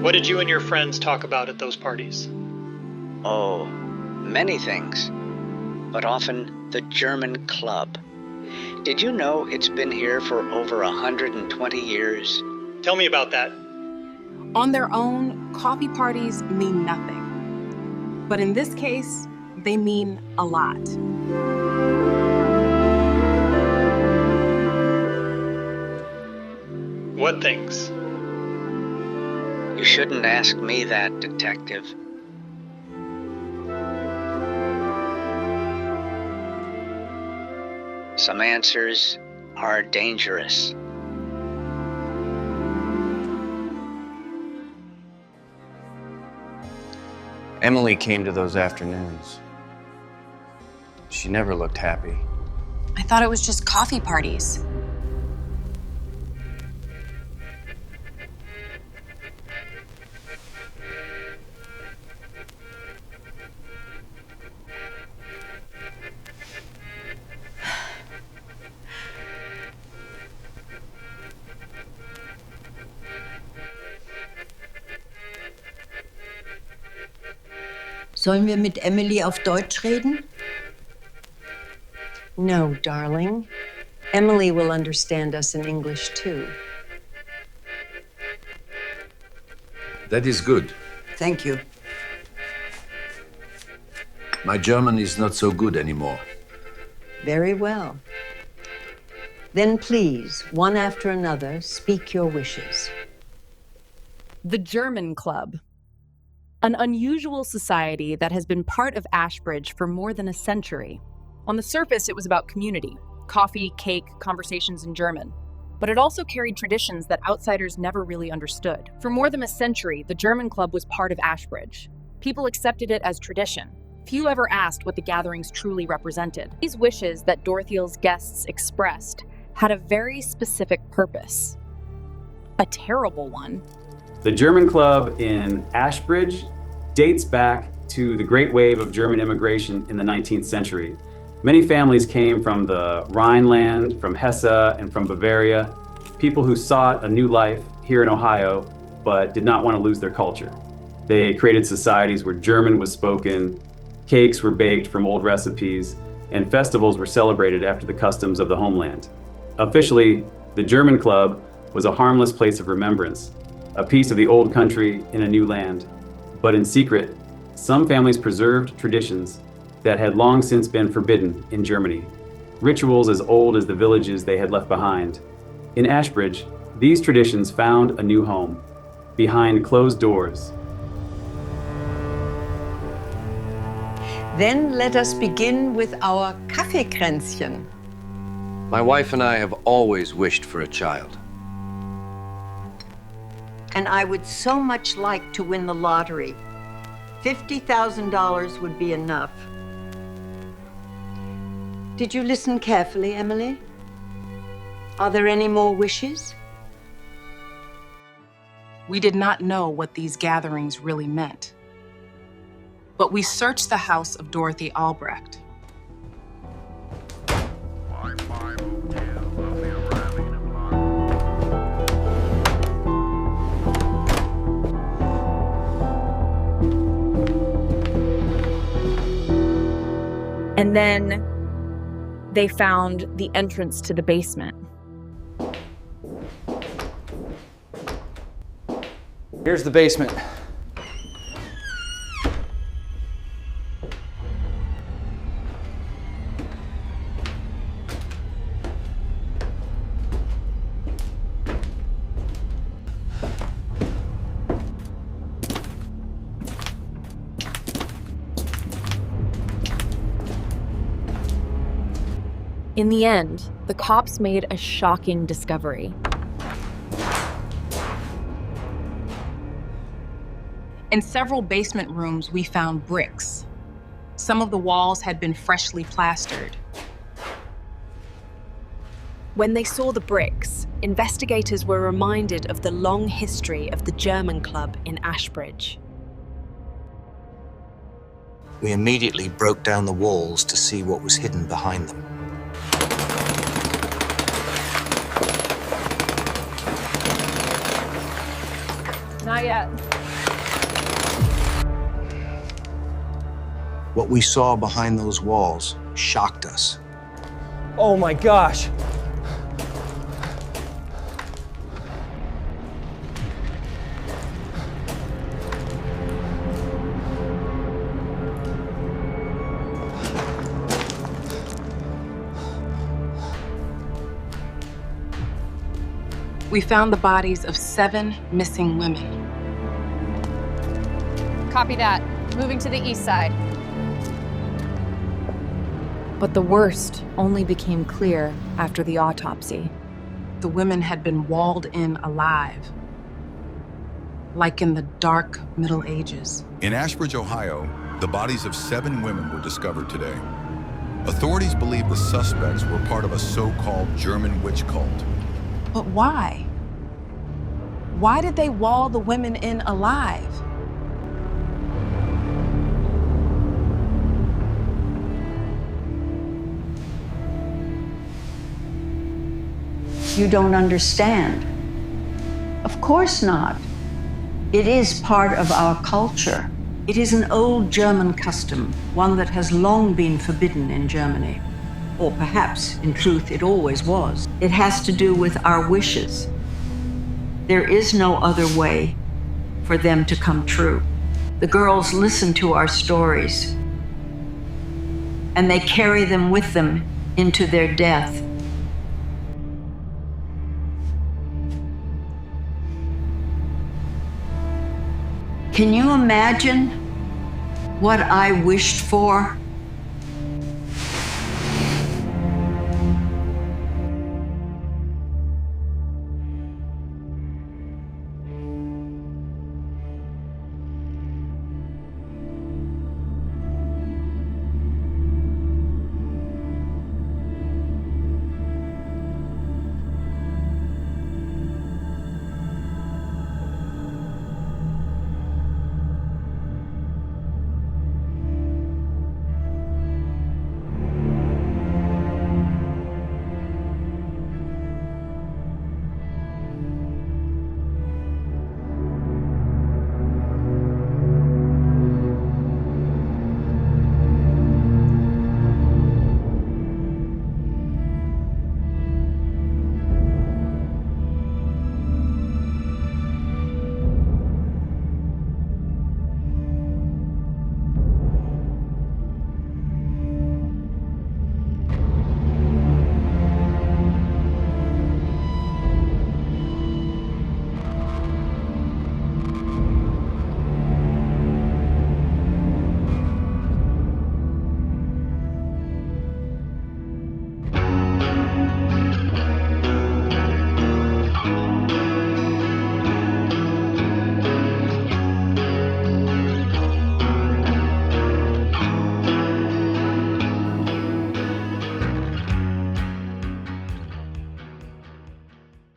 What did you and your friends talk about at those parties? Oh, many things, but often the German club. Did you know it's been here for over 120 years? Tell me about that. On their own, coffee parties mean nothing. But in this case, they mean a lot. What things? You shouldn't ask me that, detective. Some answers are dangerous. Emily came to those afternoons. She never looked happy. I thought it was just coffee parties. Sollen wir mit Emily auf Deutsch reden? No, darling. Emily will understand us in English too. That is good. Thank you. My German is not so good anymore. Very well. Then please, one after another, speak your wishes. The German Club. An unusual society that has been part of Ashbridge for more than a century. On the surface, it was about community, coffee, cake, conversations in German. But it also carried traditions that outsiders never really understood. For more than a century, the German Club was part of Ashbridge. People accepted it as tradition. Few ever asked what the gatherings truly represented. These wishes that Dorothy's guests expressed had a very specific purpose. A terrible one. The German Club in Ashbridge dates back to the Great Wave of German immigration in the 19th century. Many families came from the Rhineland, from Hesse, and from Bavaria, people who sought a new life here in Ohio, but did not want to lose their culture. They created societies where German was spoken, cakes were baked from old recipes, and festivals were celebrated after the customs of the homeland. Officially, the German Club was a harmless place of remembrance, a piece of the old country in a new land. But in secret, some families preserved traditions that had long since been forbidden in Germany, rituals as old as the villages they had left behind. In Ashbridge, these traditions found a new home, behind closed doors. Then let us begin with our Kaffeekränzchen. My wife and I have always wished for a child. And I would so much like to win the lottery. $50,000 would be enough. Did you listen carefully, Emily? Are there any more wishes? We did not know what these gatherings really meant. But we searched the house of Dorothy Albrecht. And then they found the entrance to the basement. Here's the basement. In the end, the cops made a shocking discovery. In several basement rooms, we found bricks. Some of the walls had been freshly plastered. When they saw the bricks, investigators were reminded of the long history of the German Club in Ashbridge. We immediately broke down the walls to see what was hidden behind them. Not yet. What we saw behind those walls shocked us. Oh my gosh! We found the bodies of 7 missing women. Copy that. Moving to the east side. But the worst only became clear after the autopsy. The women had been walled in alive, like in the dark Middle Ages. In Ashbridge, Ohio, the bodies of 7 women were discovered today. Authorities believe the suspects were part of a so-called German witch cult. But why? Why did they wall the women in alive? You don't understand. Of course not. It is part of our culture. It is an old German custom, one that has long been forbidden in Germany. Or perhaps, in truth, it always was. It has to do with our wishes. There is no other way for them to come true. The girls listen to our stories, and they carry them with them into their death. Can you imagine what I wished for?